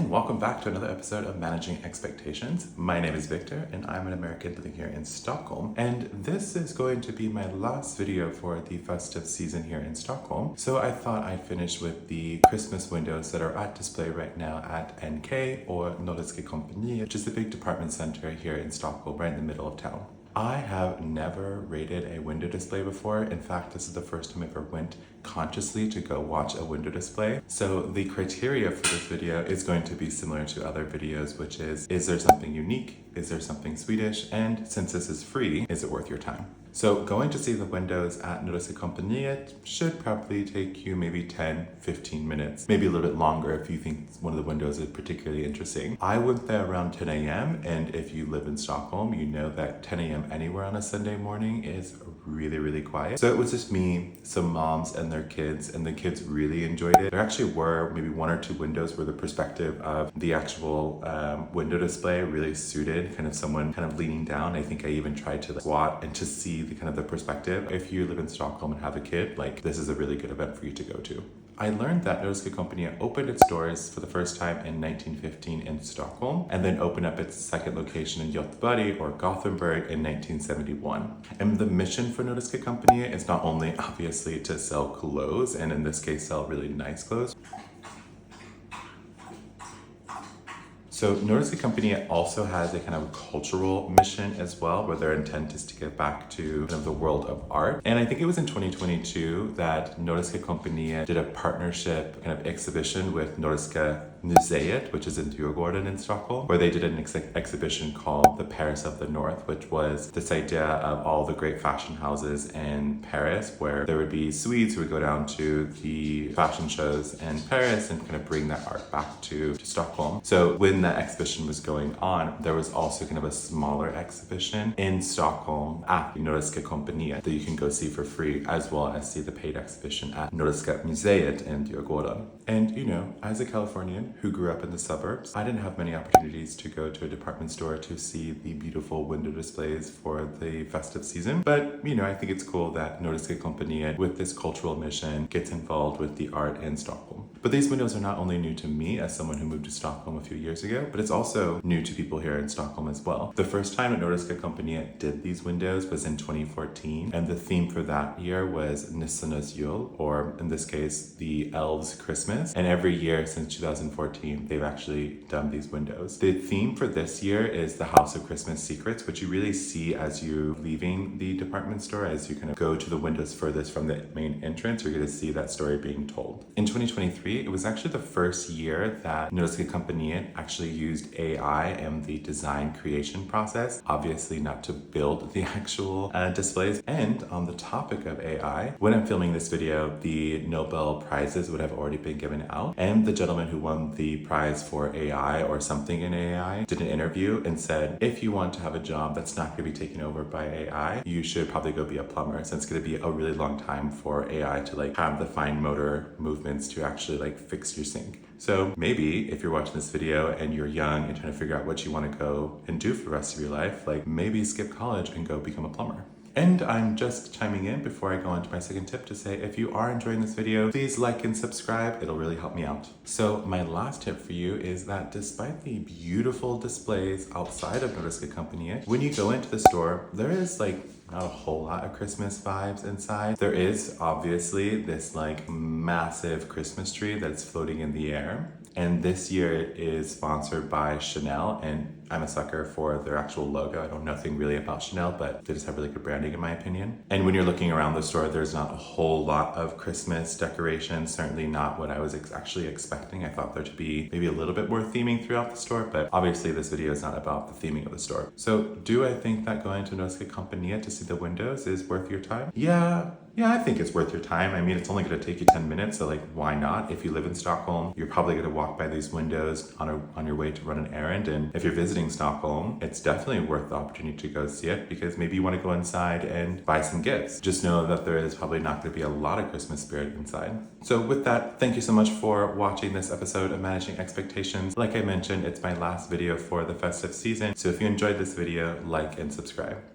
and welcome back to another episode of Managing Expectations. My name is Victor and I'm an American living here in Stockholm, and this is going to be my last video for the festive season here in Stockholm. So I thought I'd finish with the Christmas windows that are at display right now at NK, or Nordiska Kompaniet, which is the big department center here in Stockholm, right in the middle of town. I have never rated a window display before. In fact, this is the first time I ever went consciously to go watch a window display. So the criteria for this video is going to be similar to other videos, which is there something unique? Is there something Swedish? And since this is free, is it worth your time? So going to see the windows at Nordiska Kompaniet should probably take you maybe 10-15 minutes, maybe a little bit longer if you think one of the windows is particularly interesting. I went there around 10 a.m. and if you live in Stockholm, you know that 10 a.m. anywhere on a Sunday morning is really, really quiet. So it was just me, some moms and their kids, and the kids really enjoyed it. There actually were maybe one or two windows where the perspective of the actual window display really suited kind of someone kind of leaning down. I think I even tried to squat and to see the kind of the perspective. If you live in Stockholm and have a kid, like, this is a really good event for you to go to. I learned that Nordiska Kompaniet opened its doors for the first time in 1915 in Stockholm, and then opened up its second location in Göteborg or Gothenburg in 1971. And the mission for Nordiska Kompaniet is not only obviously to sell clothes, and in this case sell really nice clothes. So Nordiska Kompaniet also has a kind of cultural mission as well, where their intent is to get back to kind of the world of art. And I think it was in 2022 that Nordiska Kompaniet did a partnership kind of exhibition with Nordiska Museet, which is in Djurgården in Stockholm, where they did an exhibition called The Paris of the North, which was this idea of all the great fashion houses in Paris, where there would be Swedes who would go down to the fashion shows in Paris and kind of bring that art back to Stockholm. So when that exhibition was going on, there was also kind of a smaller exhibition in Stockholm at Nordiska Kompaniet that you can go see for free, as well as see the paid exhibition at Nordiska Museet in Djurgården. And you know, as a Californian who grew up in the suburbs, I didn't have many opportunities to go to a department store to see the beautiful window displays for the festive season. But you know, I think it's cool that Nordiska Kompaniet, with this cultural mission, gets involved with the art in Stockholm. But these windows are not only new to me as someone who moved to Stockholm a few years ago, but it's also new to people here in Stockholm as well. The first time that Nordiska Kompaniet did these windows was in 2014, and the theme for that year was Nissenas Jul, or in this case, the elves' Christmas. And every year since 2014, they've actually done these windows. The theme for this year is the House of Christmas Secrets, which you really see as you're leaving the department store. As you kind of go to the windows furthest from the main entrance, you're going to see that story being told. In 2023, it was actually the first year that Nordiska Kompaniet actually used AI in the design creation process. Obviously not to build the actual displays. And on the topic of AI, when I'm filming this video, the Nobel Prizes would have already been given out. And the gentleman who won the prize for AI or something in AI did an interview and said, if you want to have a job that's not going to be taken over by AI, you should probably go be a plumber, since it's going to be a really long time for AI to like have the fine motor movements to actually like fix your sink. So maybe if you're watching this video and you're young and trying to figure out what you want to go and do for the rest of your life, like maybe skip college and go become a plumber. And I'm just chiming in before I go on to my second tip to say, if you are enjoying this video, please like and subscribe. It'll really help me out. So my last tip for you is that despite the beautiful displays outside of Nordiska Kompaniet, when you go into the store, there is like not a whole lot of Christmas vibes inside. There is obviously this like massive Christmas tree that's floating in the air. And this year it is sponsored by Chanel, and I'm a sucker for their actual logo. I know nothing really about Chanel, but they just have really good branding in my opinion. And when you're looking around the store, there's not a whole lot of Christmas decorations, certainly not what I was actually expecting. I thought there to be maybe a little bit more theming throughout the store, but obviously this video is not about the theming of the store. So do I think that going to Nordiska Kompaniet to see the windows is worth your time? Yeah, I think it's worth your time. I mean, it's only going to take you 10 minutes, so like, why not? If you live in Stockholm, you're probably going to walk by these windows on your way to run an errand. And if you're visiting Stockholm, it's definitely worth the opportunity to go see it, because maybe you want to go inside and buy some gifts. Just know that there is probably not going to be a lot of Christmas spirit inside. So with that, thank you so much for watching this episode of Managing Expectations. Like I mentioned, it's my last video for the festive season. So if you enjoyed this video, like and subscribe.